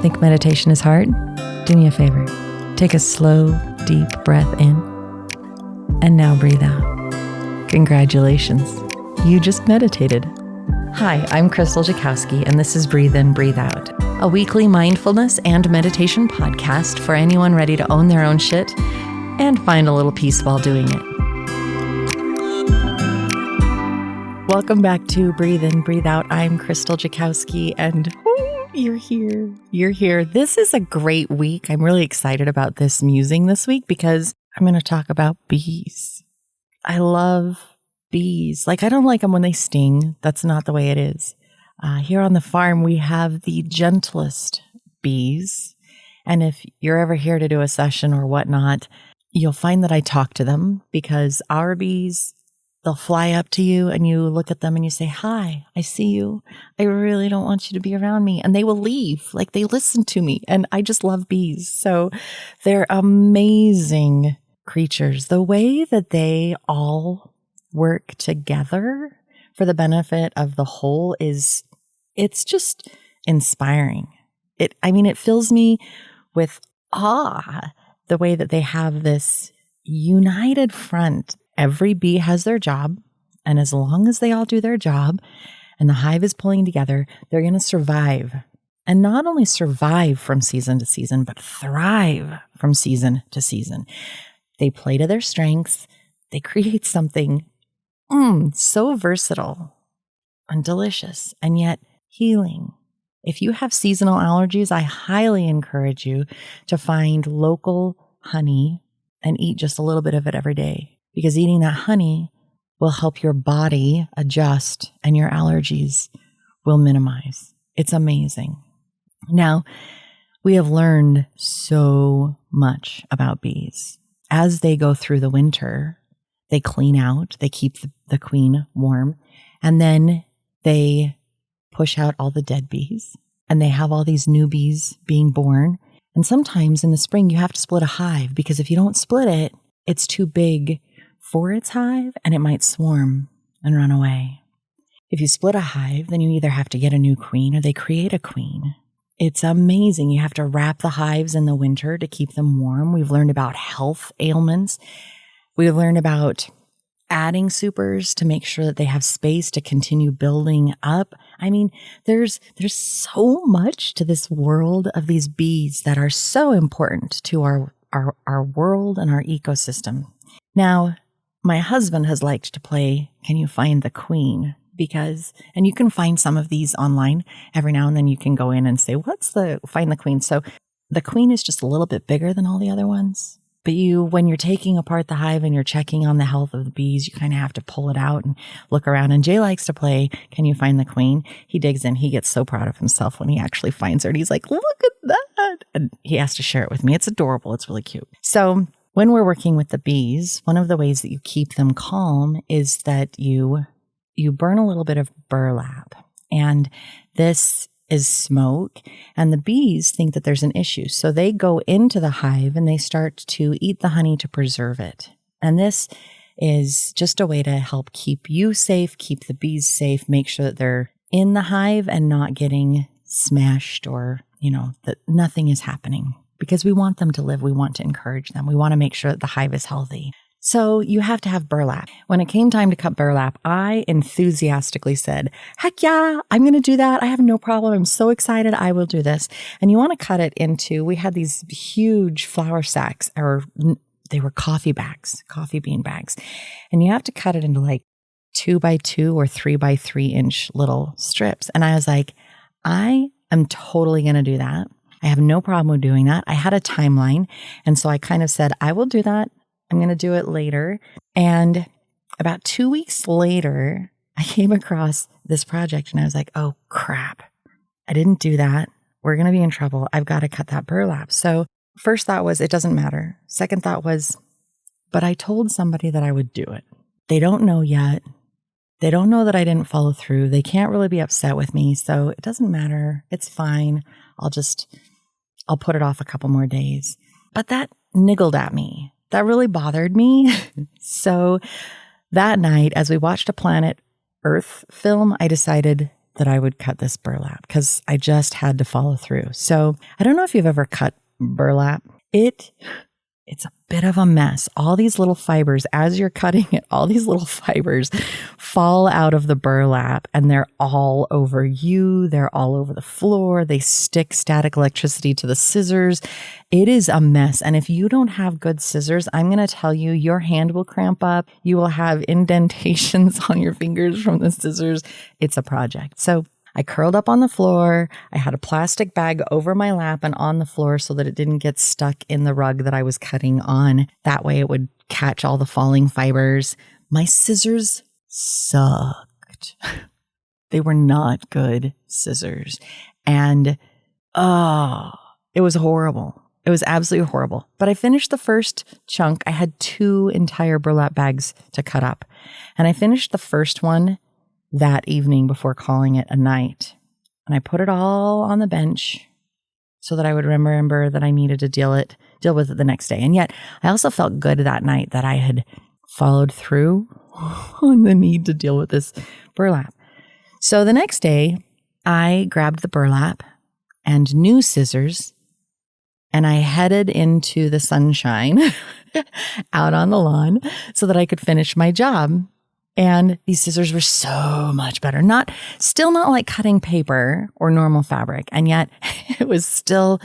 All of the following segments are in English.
Think meditation is hard? Do me a favor. Take a slow, deep breath in, and now breathe out. Congratulations. You just meditated. Hi, I'm Krystal Jakosky, and this is Breathe In, Breathe Out, a weekly mindfulness and meditation podcast for anyone ready to own their own shit and find a little peace while doing it. Welcome back to Breathe In, Breathe Out. I'm Krystal Jakosky, and you're here. You're here. This is a great week. I'm really excited about this musing this week because I'm going to talk about bees. I love bees. I don't like them when they sting. That's not the way it is. Here on the farm, we have the gentlest bees. And if you're ever here to do a session or whatnot, you'll find that I talk to them because our bees, they'll fly up to you and you look at them and you say, "Hi, I see you. I really don't want you to be around me." And they will leave. They listen to me. And I just love bees. So they're amazing creatures. The way that they all work together for the benefit of the whole it's just inspiring. It fills me with awe, the way that they have this united front. Every bee has their job, and as long as they all do their job and the hive is pulling together, they're going to survive. And not only survive from season to season, but thrive from season to season. They play to their strengths. They create something so versatile and delicious, and yet healing. If you have seasonal allergies, I highly encourage you to find local honey and eat just a little bit of it every day. Because eating that honey will help your body adjust and your allergies will minimize. It's amazing. Now, we have learned so much about bees. As they go through the winter, they clean out, they keep the queen warm, and then they push out all the dead bees, and they have all these new bees being born. And sometimes in the spring, you have to split a hive because if you don't split it, it's too big for its hive, and it might swarm and run away. If you split a hive, then you either have to get a new queen or they create a queen. It's amazing. You have to wrap the hives in the winter to keep them warm. We've learned about health ailments. We've learned about adding supers to make sure that they have space to continue building up. There's so much to this world of these bees that are so important to our world and our ecosystem. Now, my husband has liked to play Can You Find the Queen? And you can find some of these online. Every now and then you can go in and say, find the queen. So the queen is just a little bit bigger than all the other ones. But when you're taking apart the hive and you're checking on the health of the bees, you kind of have to pull it out and look around. And Jay likes to play Can You Find the Queen? He digs in. He gets so proud of himself when he actually finds her. And he's like, "Look at that." And he has to share it with me. It's adorable. It's really cute. So when we're working with the bees, one of the ways that you keep them calm is that you burn a little bit of burlap. And this is smoke. And the bees think that there's an issue. So they go into the hive and they start to eat the honey to preserve it. And this is just a way to help keep you safe, keep the bees safe, make sure that they're in the hive and not getting smashed or, that nothing is happening. Because we want them to live. We want to encourage them. We want to make sure that the hive is healthy. So you have to have burlap. When it came time to cut burlap, I enthusiastically said, "Heck yeah, I'm going to do that. I have no problem. I'm so excited. I will do this." And you want to cut it into, we had these huge flour sacks, or they were coffee bean bags. And you have to cut it into 2x2 or 3x3 inch little strips. And I was like, I am totally going to do that. I have no problem with doing that. I had a timeline. And so I kind of said, I will do that. I'm going to do it later. And about 2 weeks later, I came across this project and I was like, oh crap, I didn't do that. We're going to be in trouble. I've got to cut that burlap. So first thought was, it doesn't matter. Second thought was, but I told somebody that I would do it. They don't know yet. They don't know that I didn't follow through. They can't really be upset with me. So it doesn't matter. It's fine. I'll put it off a couple more days. But that niggled at me. That really bothered me. So that night, as we watched a Planet Earth film, I decided that I would cut this burlap because I just had to follow through. So I don't know if you've ever cut burlap. It's a bit of a mess. All these little fibers, as you're cutting it, all these little fibers fall out of the burlap and they're all over you. They're all over the floor. They stick static electricity to the scissors. It is a mess. And if you don't have good scissors, I'm going to tell you, your hand will cramp up. You will have indentations on your fingers from the scissors. It's a project. So I curled up on the floor. I had a plastic bag over my lap and on the floor so that it didn't get stuck in the rug that I was cutting on. That way it would catch all the falling fibers. My scissors sucked. They were not good scissors. And it was horrible. It was absolutely horrible. But I finished the first chunk. I had 2 entire burlap bags to cut up. And I finished the first one that evening before calling it a night. And I put it all on the bench so that I would remember that I needed to deal with it the next day. And yet I also felt good that night that I had followed through on the need to deal with this burlap. So the next day I grabbed the burlap and new scissors and I headed into the sunshine out on the lawn so that I could finish my job. And these scissors were so much better. Still not like cutting paper or normal fabric. And yet it was still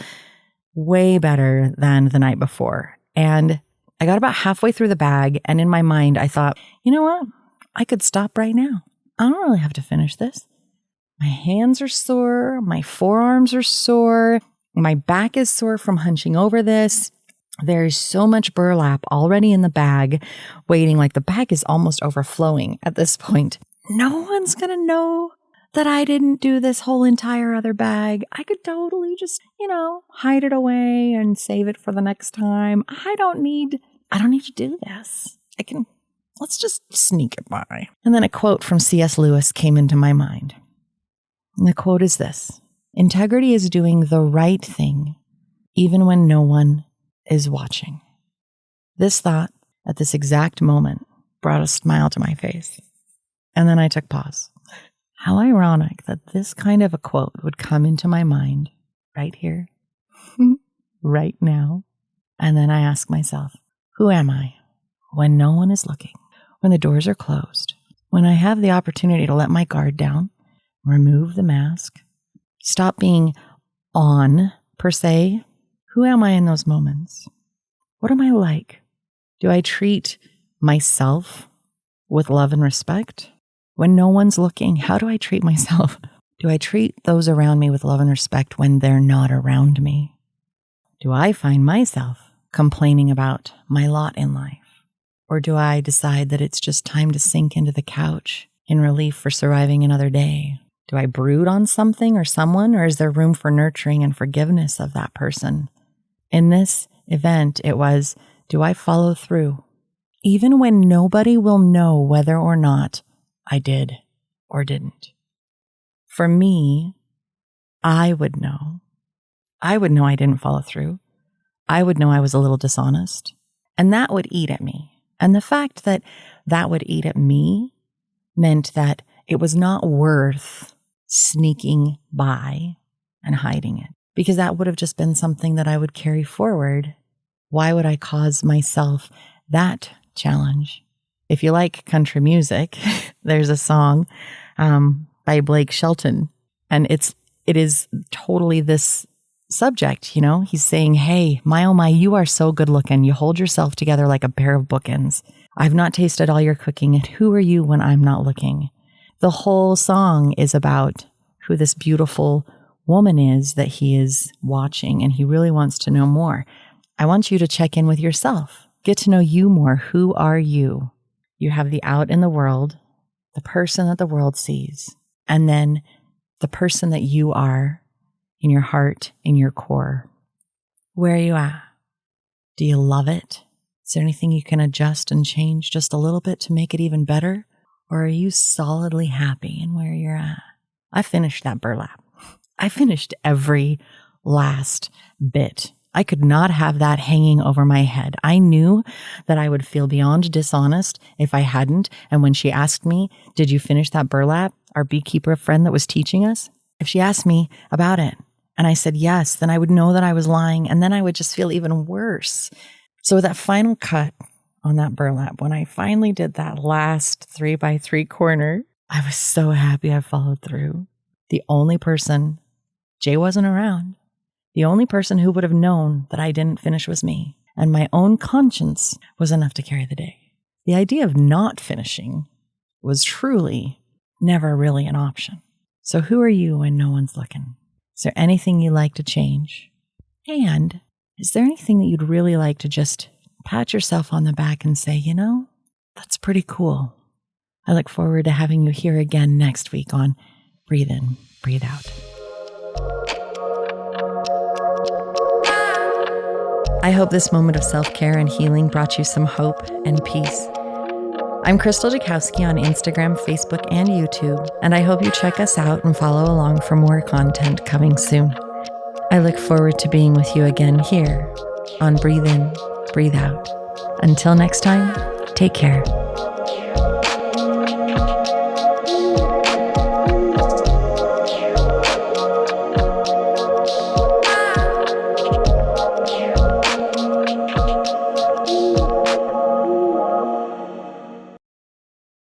way better than the night before. And I got about halfway through the bag. And in my mind, I thought, you know what? I could stop right now. I don't really have to finish this. My hands are sore. My forearms are sore. My back is sore from hunching over this. There's so much burlap already in the bag waiting, like the bag is almost overflowing at this point. No one's going to know that I didn't do this whole entire other bag. I could totally just, hide it away and save it for the next time. I don't need to do this. Let's just sneak it by. And then a quote from C.S. Lewis came into my mind. And the quote is this: "Integrity is doing the right thing, even when no one is watching." This thought at this exact moment brought a smile to my face. And then I took pause. How ironic that this kind of a quote would come into my mind right here, right now. And then I ask myself, who am I when no one is looking, when the doors are closed, when I have the opportunity to let my guard down, remove the mask, stop being on per se? Who am I in those moments? What am I like? Do I treat myself with love and respect? When no one's looking, how do I treat myself? Do I treat those around me with love and respect when they're not around me? Do I find myself complaining about my lot in life? Or do I decide that it's just time to sink into the couch in relief for surviving another day? Do I brood on something or someone, or is there room for nurturing and forgiveness of that person? In this event, it was, do I follow through, even when nobody will know whether or not I did or didn't? For me, I would know. I would know I didn't follow through. I would know I was a little dishonest, and that would eat at me. And the fact that that would eat at me meant that it was not worth sneaking by and hiding it, because that would have just been something that I would carry forward. Why would I cause myself that challenge? If you like country music, there's a song by Blake Shelton, and it is totally this subject. He's saying, hey, my oh my, you are so good looking. You hold yourself together like a pair of bookends. I've not tasted all your cooking, and who are you when I'm not looking? The whole song is about who this beautiful woman is that he is watching, and he really wants to know more. I want you to check in with yourself. Get to know you more. Who are you? You have the out in the world, the person that the world sees, and then the person that you are in your heart, in your core. Where are you at? Do you love it? Is there anything you can adjust and change just a little bit to make it even better? Or are you solidly happy in where you're at? I finished that burlap. I finished every last bit. I could not have that hanging over my head. I knew that I would feel beyond dishonest if I hadn't. And when she asked me, did you finish that burlap? our beekeeper friend that was teaching us, if she asked me about it and I said yes, then I would know that I was lying, and then I would just feel even worse. So that final cut on that burlap, when I finally did that last 3x3 corner, I was so happy I followed through. The only person, Jay wasn't around, the only person who would have known that I didn't finish was me, and my own conscience was enough to carry the day. The idea of not finishing was truly never really an option. So who are you when no one's looking? Is there anything you'd like to change? And is there anything that you'd really like to just pat yourself on the back and say, you know, that's pretty cool. I look forward to having you here again next week on Breathe In, Breathe Out. I hope this moment of self-care and healing brought you some hope and peace. I'm Krystal Jakosky on Instagram, Facebook, and YouTube, and I hope you check us out and follow along for more content coming soon. I look forward to being with you again here on Breathe In, Breathe Out. Until next time, take care.